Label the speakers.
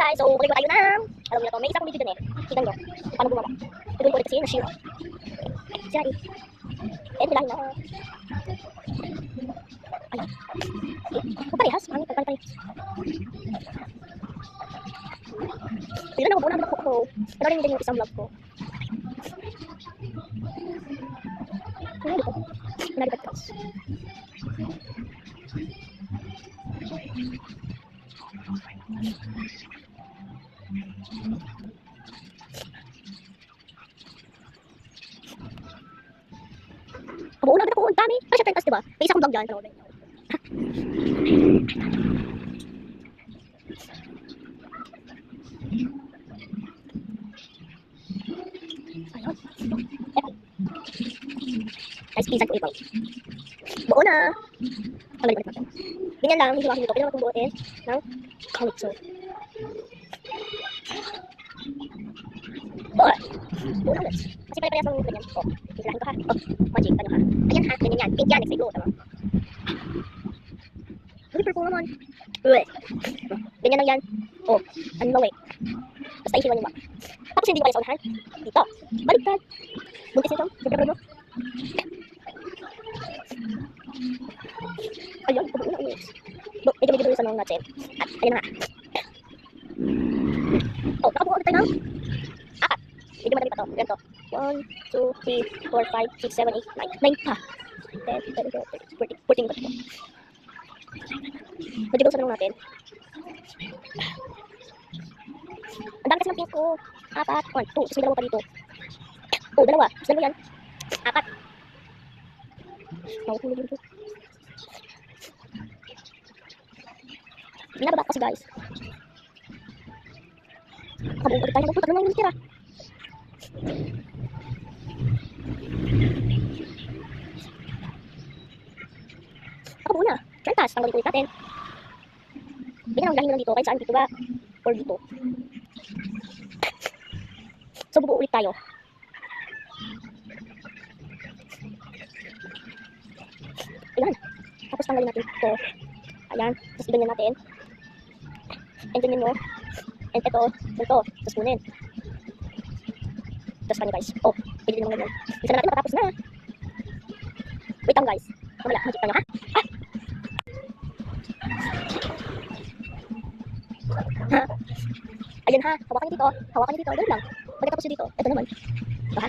Speaker 1: guys, so balik tayo na. Alam niyo na to, may isa akong video dun eh. Tignan nyo, paano gumawa. Tignan ko ulit kasi na-share. Siya eh. Hilahin na. Ayan. Parehas, pangit, parehas. Tignan ako, buo na ako. Pero rin din yung isang vlog ko. Ano dito? Narigat ka. Kabuo na ako, ang dami. Parang siya 10 diba? May isa akong vlog dyan. Pero wala niyo. Ayun. Guys, pinsan ko ito. Buo na. Tanggalin ulit natin. Ganyan lang, hindi ko ito. Pwede naman itong buotin ng kautso. Buo. Buo na ulit. Kasi pare-parehas ng ganyan. O, hilahin ko ha. O, magic, ano ha. Ayan ha, ganyan yan. Pink yan, next blue, tama. Uy, purple naman. Uy. Ganyan lang yan. O, ano lang eh. Basta isiwan yung back. Tapos hindi ko kayo sa unahan. Dito. Baliktad. Buntis nito. Siyempre mo. Ayun, pabuo na ulit. Medyo dito sa nung natin. At, ayun na nga. O, nakabuo ulit tayo ng 4. Medyo madali pa to. Ganito. 1, 2, 3, 4, 5, 6, 7, 8, 9. 9 pa. 10, 11, 12, 13, 14 pa ito. Medyo dito sa nung natin. Ang dami kasi ng pink ko. 4, 1, 2. Tapos may dalawa pa dito. O, dalawa. Tapos dalawa yan. 4. Nakukulog dito. Binababa kasi guys. Kabuo ulit tayo. Tatlo na yung tira. Kabuo na. Chantas. Tanggalin ulit natin. Bigyan ang lahin lang dito. Kahit saan dito ba? Or dito. So, bubuo ulit tayo. Ayan. Tapos tanggalin natin ito. Ayan. Tapos iganyan natin. And ganyan nyo. And ito. Tapos kunin. Tapos kanya guys. Oh, pwede din naman ganyan. Isa na natin makatapos na. Wait lang guys. Mamala. Magic pa nyo ha. Ha? Ayan ha. Hawakan nyo dito. Hawakan nyo dito. Ganun lang. Pagkatapos nyo dito. Ito naman. Diba ha?